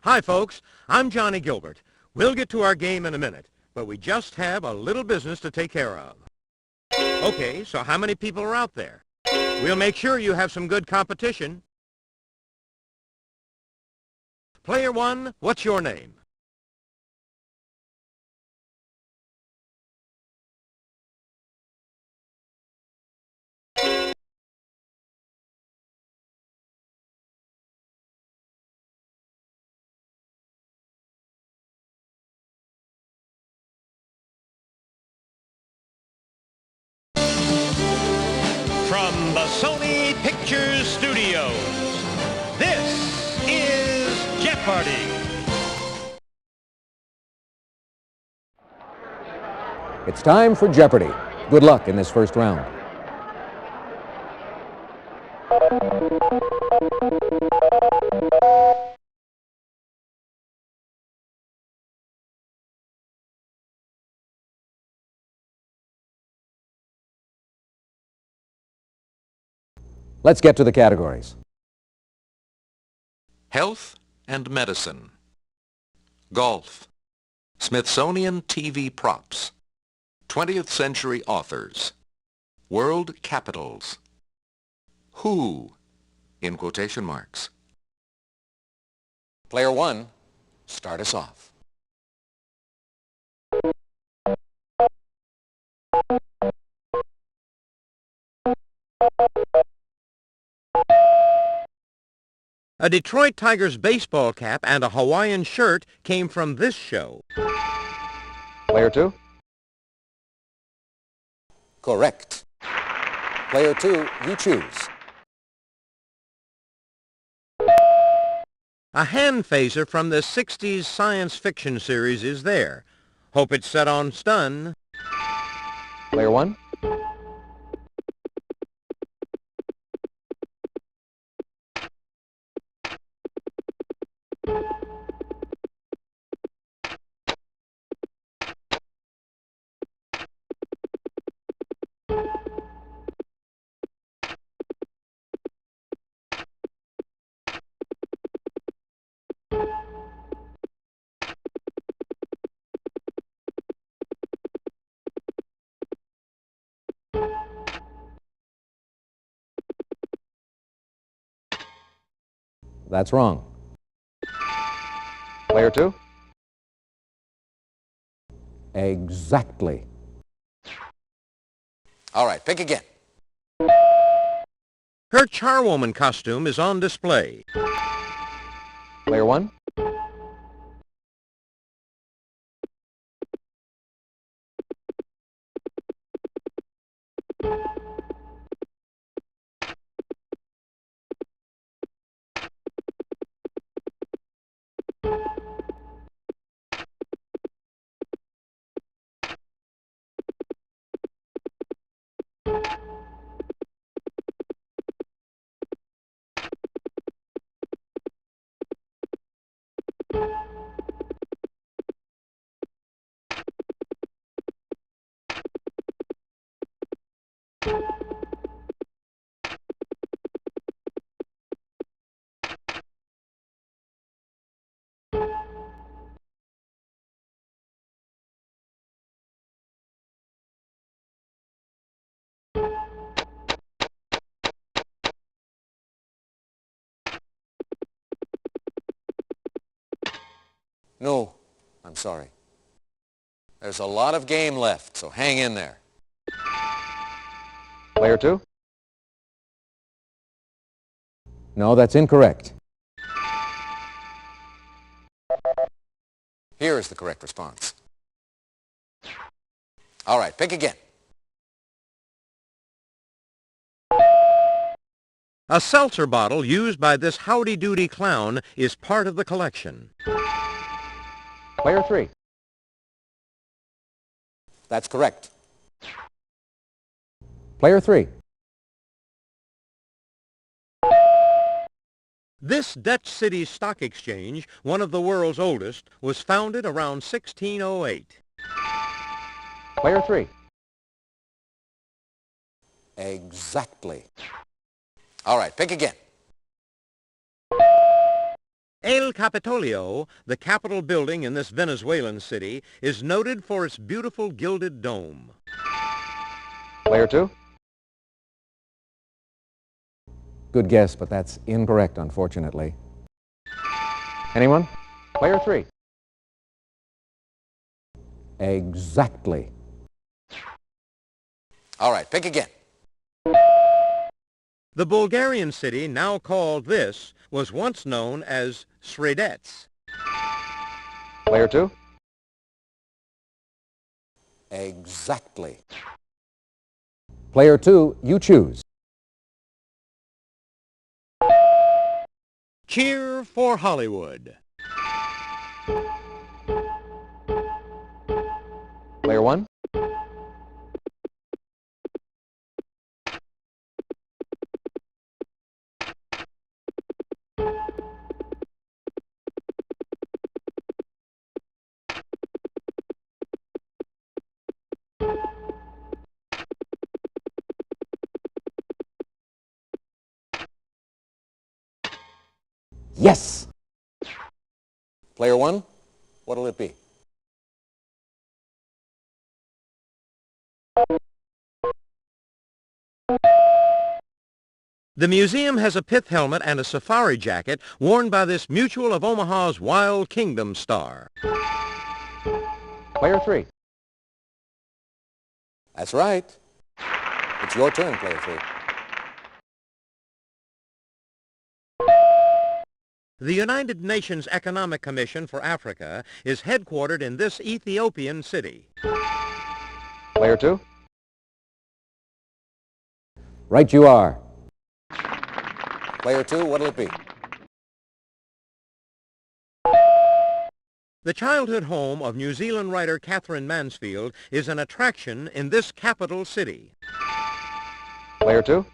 Hi, folks. I'm Johnny Gilbert. We'll get to our game in a minute, but we just have a little business to take care of. Okay, so how many people are out there? We'll make sure you have some good competition. Player one, what's your name? From the Sony Pictures Studios, this is Jeopardy! It's time for Jeopardy! Good luck in this first round. Let's get to the categories. Health and medicine. Golf. Smithsonian TV props. 20th century authors. World capitals. Who, in quotation marks. Player one, start us off. A Detroit Tigers baseball cap and a Hawaiian shirt came from this show. Player two. Correct. Player two, you choose. A hand phaser from the 60s science fiction series is there. Hope it's set on stun. Player one. That's wrong. Player two. Exactly. All right, pick again. Her charwoman costume is on display. Player one. No, I'm sorry. There's a lot of game left, so hang in there. Player two. No, that's incorrect. Here is the correct response. All right, pick again. A seltzer bottle used by this howdy-doody clown is part of the collection. Player three. That's correct. Player three. This Dutch city stock exchange, one of the world's oldest, was founded around 1608. Player 3. Exactly. All right, pick again. El Capitolio, the Capitol building in this Venezuelan city, is noted for its beautiful gilded dome. Player 2. Good guess, but that's incorrect, unfortunately. Anyone? Player 3. Exactly. All right, pick again. The Bulgarian city, now called this, was once known as Sredets. Player 2. Exactly. Player 2, you choose. Cheer for Hollywood. Player 1. Yes! Player 1, what'll it be? The museum has a pith helmet and a safari jacket worn by this Mutual of Omaha's Wild Kingdom star. Player 3. That's right. It's your turn, Player 3. The United Nations Economic Commission for Africa is headquartered in this Ethiopian city. Player 2. Right you are. Player 2, what'll it be? The childhood home of New Zealand writer Catherine Mansfield is an attraction in this capital city. Player 2.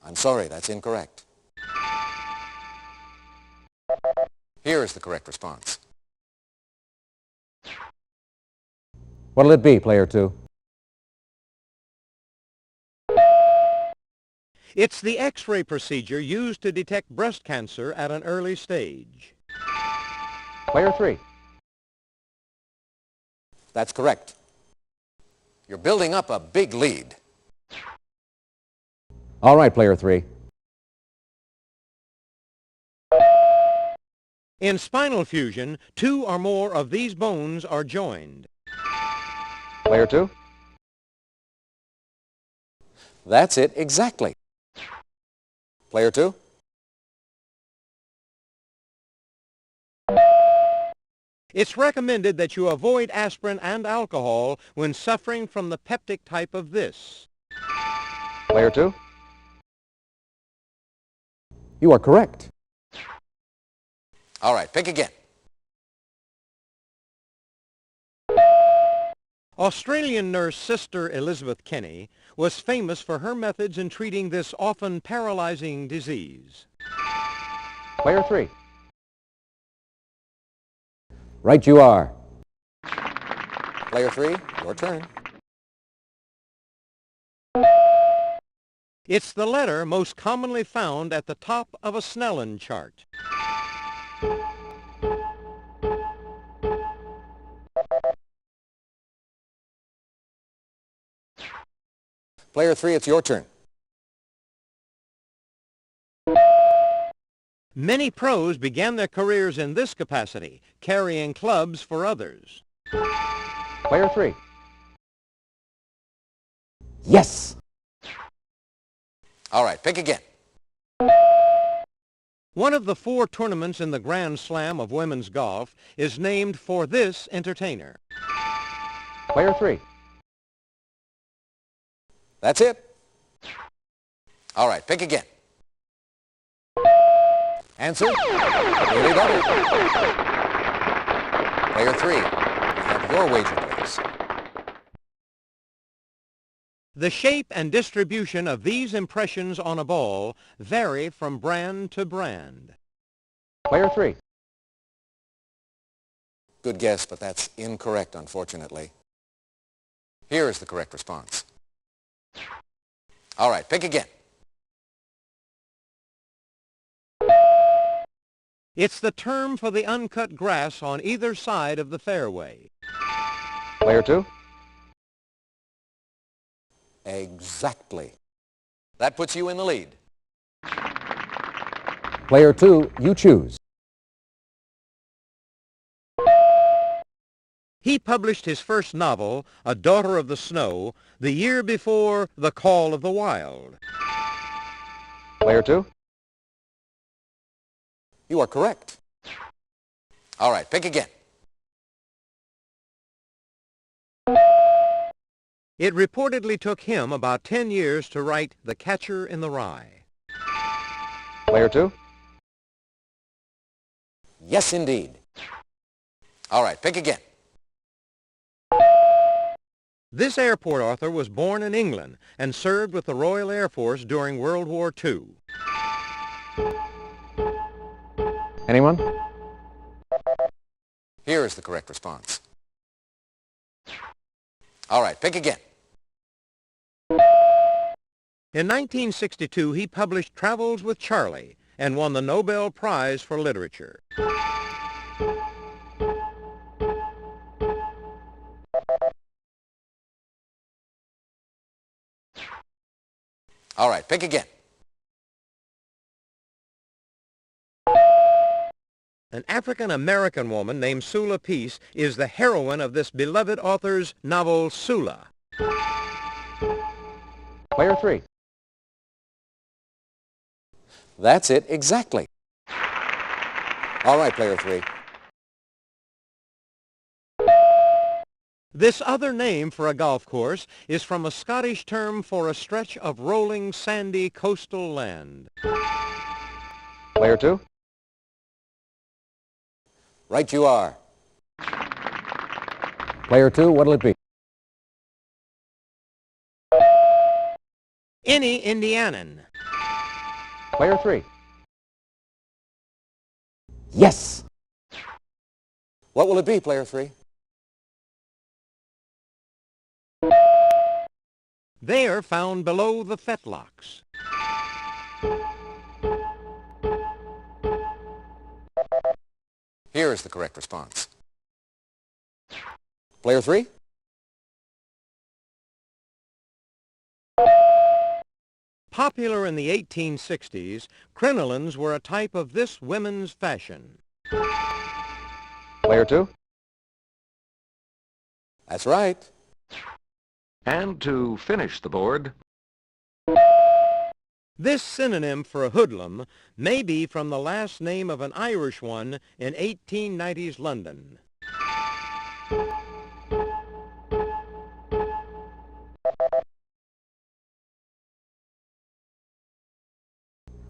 I'm sorry, that's incorrect. Here is the correct response. What'll it be, Player 2? It's the X-ray procedure used to detect breast cancer at an early stage. Player 3. That's correct. You're building up a big lead. All right, Player 3. In spinal fusion, two or more of these bones are joined. Player 2. That's it exactly. Player 2? It's recommended that you avoid aspirin and alcohol when suffering from the peptic type of this. Player 2. You are correct. All right, pick again. Australian nurse Sister Elizabeth Kenny was famous for her methods in treating this often paralyzing disease. Player 3. Right you are. Player 3, your turn. It's the letter most commonly found at the top of a Snellen chart. Player 3, it's your turn. Many pros began their careers in this capacity, carrying clubs for others. Player 3. Yes! All right, pick again. One of the 4 tournaments in the Grand Slam of women's golf is named for this entertainer. Player 3. That's it. All right, pick again. Answer? Daily double. Player 3, you have your wager, please. The shape and distribution of these impressions on a ball vary from brand to brand. Player 3. Good guess, but that's incorrect, unfortunately. Here is the correct response. All right, pick again. It's the term for the uncut grass on either side of the fairway. Player 2. Exactly. That puts you in the lead. Player 2, you choose. He published his first novel, A Daughter of the Snow, the year before The Call of the Wild. Player 2. You are correct. All right, pick again. It reportedly took him about 10 years to write The Catcher in the Rye. Player 2. Yes, indeed. All right, pick again. This airport author was born in England and served with the Royal Air Force during World War II. Anyone? Here is the correct response. All right, pick again. In 1962, he published Travels with Charlie and won the Nobel Prize for Literature. All right, pick again. An African-American woman named Sula Peace is the heroine of this beloved author's novel, Sula. Player 3. That's it, exactly. All right, player 3. This other name for a golf course is from a Scottish term for a stretch of rolling, sandy coastal land. Player 2. Right you are. Player 2, what'll it be? Any Indianan. Player 3. Yes! What will it be, player 3? They are found below the fetlocks. Here is the correct response. Player 3? Popular in the 1860s, crinolines were a type of this women's fashion. Player 2. That's right. And to finish the board, This synonym for a hoodlum may be from the last name of an Irish one in 1890s London.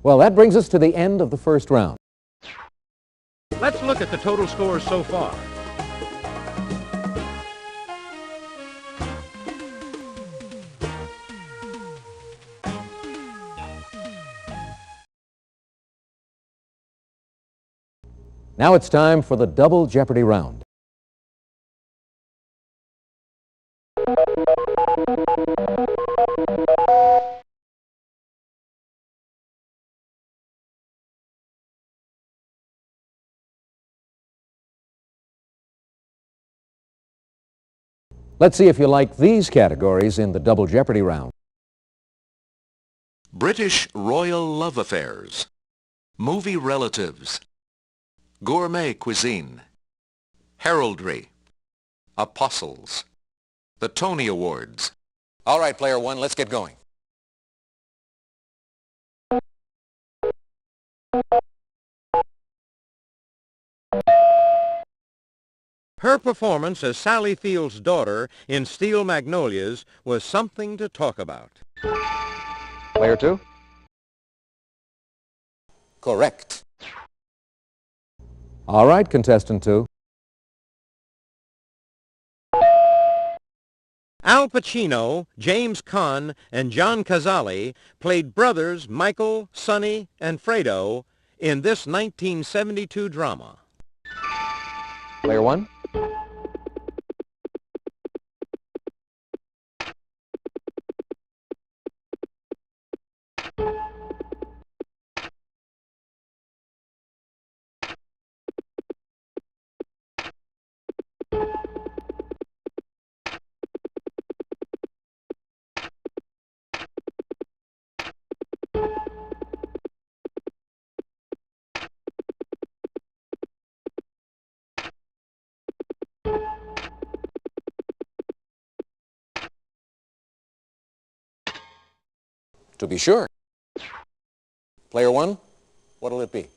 well, that brings us to the end of the first round. Let's look at the total scores so far. Now it's time for the double Jeopardy round. Let's see if you like these categories in the double Jeopardy round. British royal love affairs, movie relatives, gourmet cuisine, heraldry, apostles, the Tony Awards. All right, player 1, let's get going. Her performance as Sally Field's daughter in Steel Magnolias was something to talk about. Player 2. Correct. All right, contestant 2. Al Pacino, James Caan, and John Cazale played brothers Michael, Sonny, and Fredo in this 1972 drama? Player one. To be sure. Player one, what'll it be?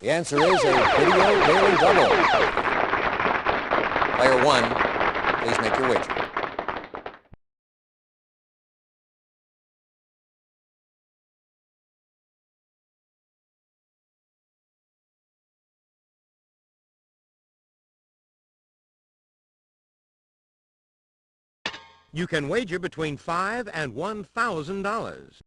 The answer is a video daily double. Player one, please make your wager. You can wager between $5,000 and $1,000.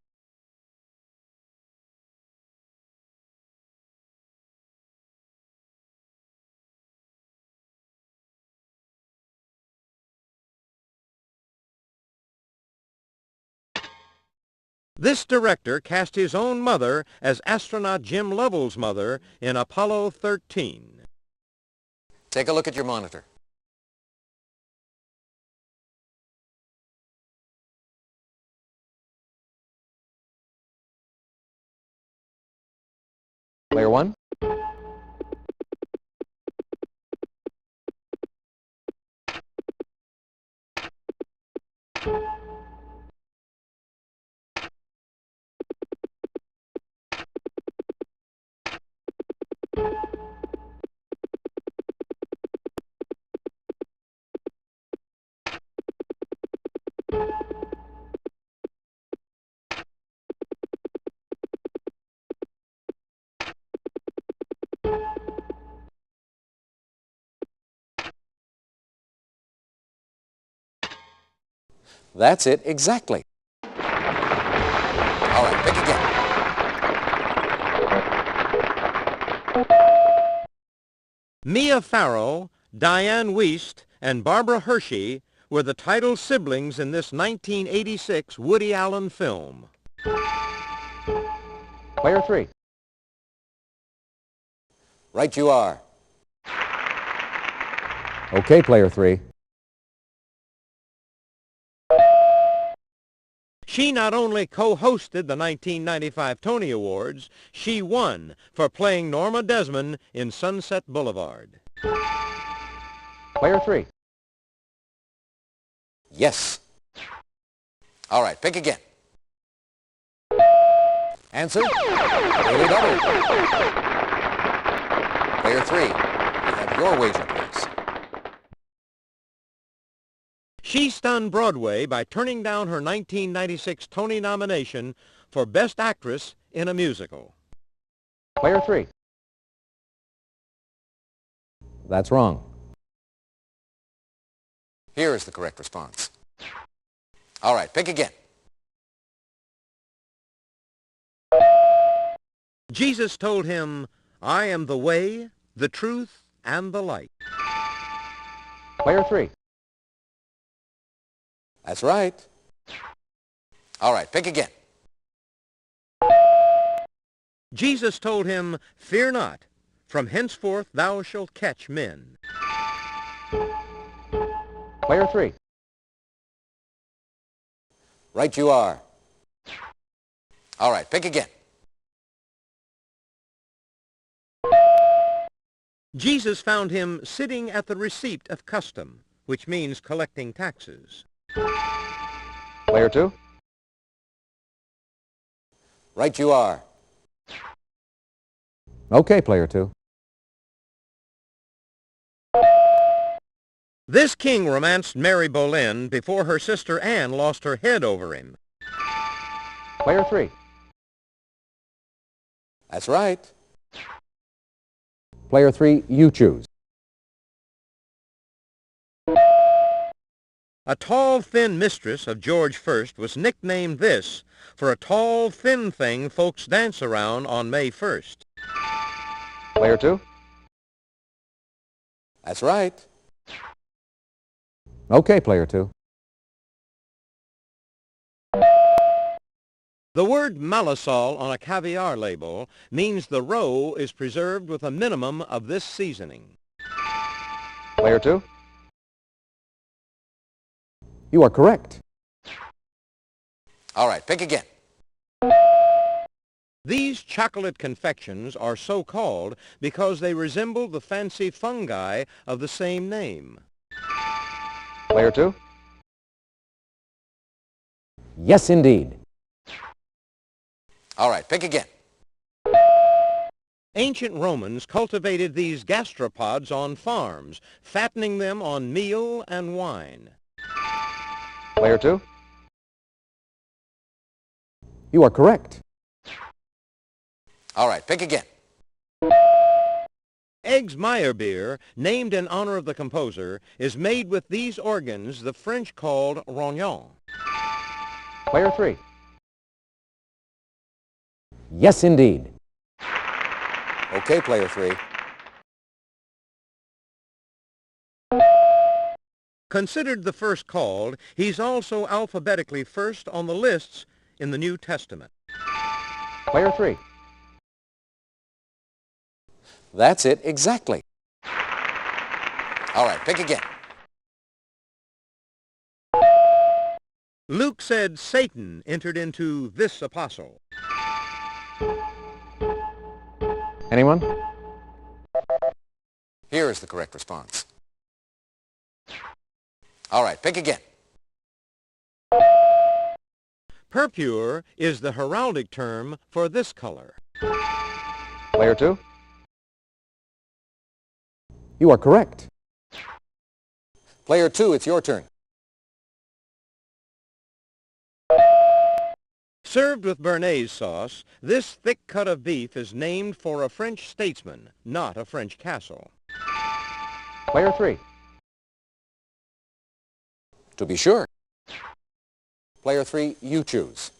This director cast his own mother as astronaut Jim Lovell's mother in Apollo 13. Take a look at your monitor. Player one. That's it exactly. All right, pick again. Mia Farrow, Diane Wiest, and Barbara Hershey were the title siblings in this 1986 Woody Allen film. Player three. Right you are. Okay, player three. She not only co-hosted the 1995 Tony Awards, she won for playing Norma Desmond in Sunset Boulevard. Player three. Yes. All right, pick again. Answer, daily double. Player three, you have your wager, please. She stunned Broadway by turning down her 1996 Tony nomination for Best Actress in a Musical. Player three. That's wrong. Here is the correct response. All right, pick again. Jesus told him, "I am the way, the truth, and the light." Player three. That's right. All right, pick again. Jesus told him, "Fear not, from henceforth thou shalt catch men." Player three. Right you are. All right, pick again. Jesus found him sitting at the receipt of custom, which means collecting taxes. Player two. Right you are. Okay, player two. This king romanced Mary Boleyn before her sister Anne lost her head over him. Player three. That's right. Player three, you choose. A tall, thin mistress of George I was nicknamed this for a tall, thin thing folks dance around on May 1st. Player 2? That's right. Okay, Player 2. The word Malasol on a caviar label means the roe is preserved with a minimum of this seasoning. Player 2? You are correct. All right, pick again. These chocolate confections are so called because they resemble the fancy fungi of the same name. Player 2? Yes, indeed. All right, pick again. Ancient Romans cultivated these gastropods on farms, fattening them on meal and wine. Player 2? You are correct. All right, pick again. Eggs Meyerbeer, named in honor of the composer, is made with these organs the French called rognons. Player 3? Yes, indeed. Okay, player 3. Considered the first called, he's also alphabetically first on the lists in the New Testament. Player 3? That's it exactly. All right, pick again. Luke said Satan entered into this apostle. Anyone? Here is the correct response. All right, pick again. Purpure is the heraldic term for this color. Player 2? You are correct. Player 2, it's your turn. Served with béarnaise sauce, this thick cut of beef is named for a French statesman, not a French castle. Player 3? To be sure. Player 3, you choose.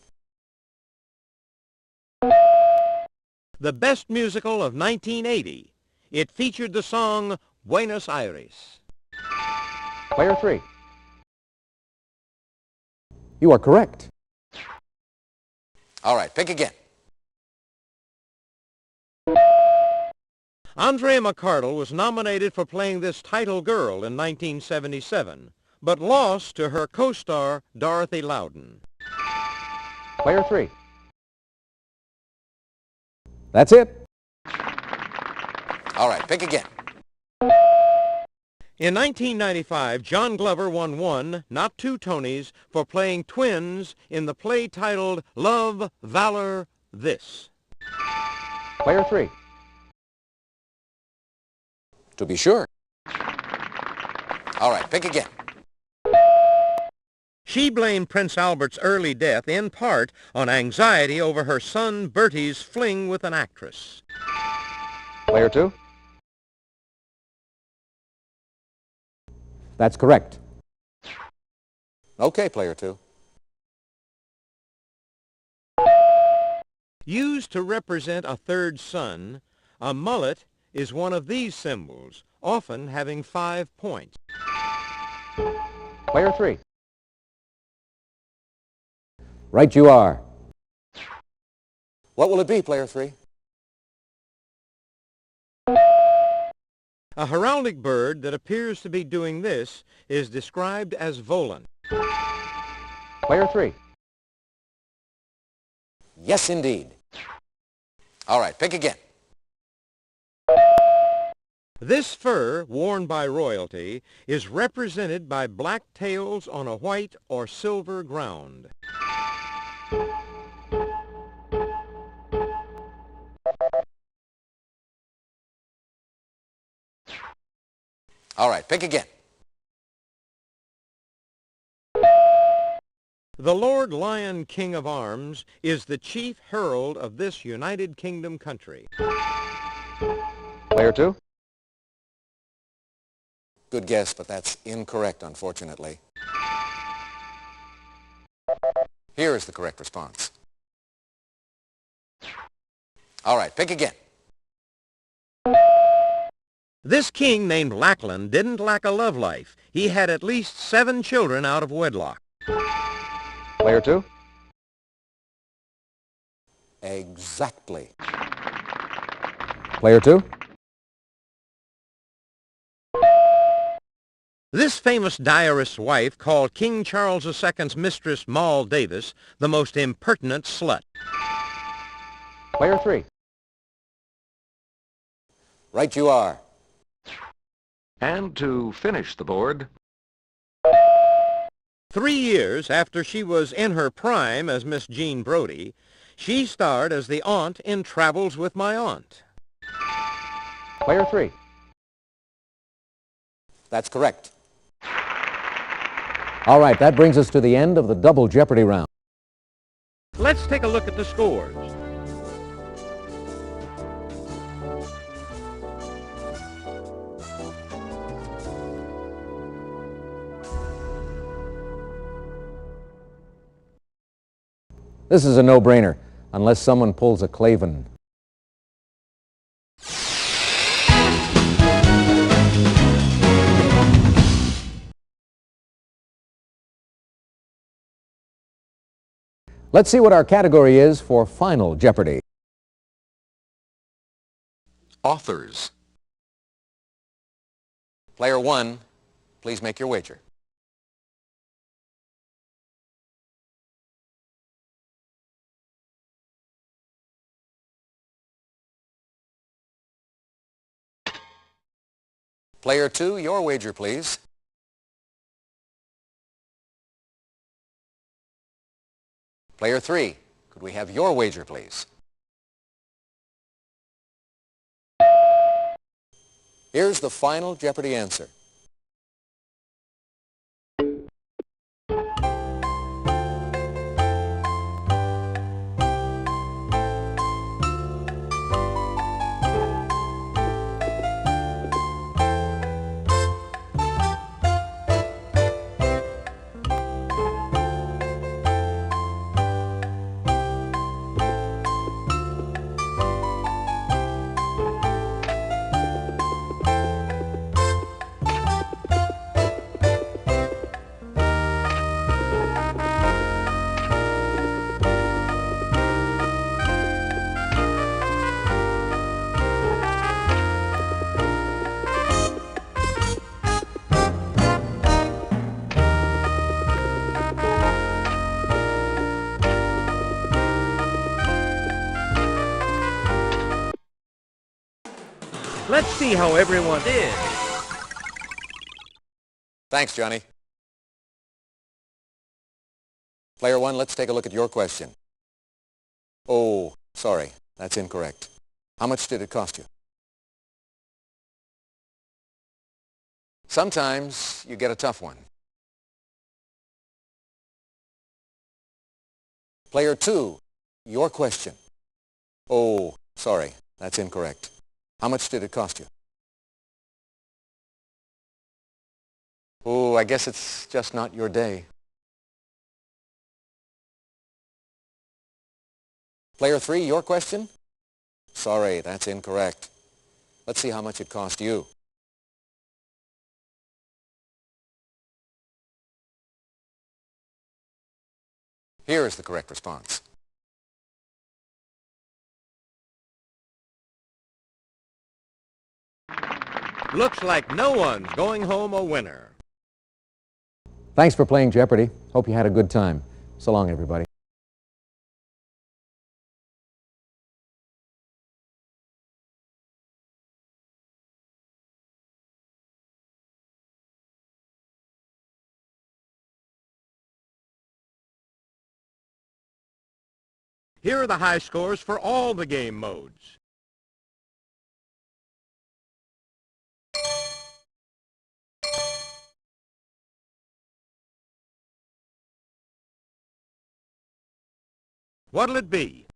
The best musical of 1980. It featured the song Buenos Aires. Player 3? You are correct. All right, pick again. Andrea McCardle was nominated for playing this title girl in 1977, but lost to her co-star Dorothy Loudon. Player 3? That's it. All right, pick again. In 1995, John Glover won one, not two Tonys for playing twins in the play titled Love, Valor, This. Player 3? To be sure. All right, pick again. She blamed Prince Albert's early death in part on anxiety over her son Bertie's fling with an actress. Player 2? That's correct. Okay, player 2. Used to represent a third son, a mullet is one of these symbols, often having 5 points. Player 3? Right you are. What will it be, player 3? A heraldic bird that appears to be doing this is described as volant. Player 3? Yes, indeed. All right, pick again. This fur, worn by royalty, is represented by black tails on a white or silver ground. All right, pick again. The Lord Lion King of Arms is the chief herald of this United Kingdom country. Player 2? Good guess, but that's incorrect, unfortunately. Here is the correct response. All right, pick again. This king named Lackland didn't lack a love life. He had at least 7 children out of wedlock. Player 2. Exactly. Player 2. This famous diarist's wife called King Charles II's mistress, Moll Davis, the most impertinent slut. Player 3. Right you are. And to finish the board, 3 years after she was in her prime as Miss Jean Brodie, she starred as the aunt in Travels with My Aunt. Player 3. That's correct. All right, that brings us to the end of the double Jeopardy round. Let's take a look at the scores. This is a no-brainer, unless someone pulls a Clavin. Let's see what our category is for Final Jeopardy. authors. Player 1, please make your wager. Player 2, your wager, please. Player 3, could we have your wager, please? Here's the final Jeopardy answer. Let's see how everyone did. Thanks, Johnny. Player 1, let's take a look at your question. Oh, sorry, that's incorrect. How much did it cost you? Sometimes you get a tough one. Player 2, your question. Oh, sorry, that's incorrect. How much did it cost you? Oh, I guess it's just not your day. Player 3, your question? Sorry, that's incorrect. Let's see how much it cost you. Here is the correct response. Looks like no one's going home a winner. Thanks for playing Jeopardy. Hope you had a good time. So long, everybody. Here are the high scores for all the game modes. What'll it be?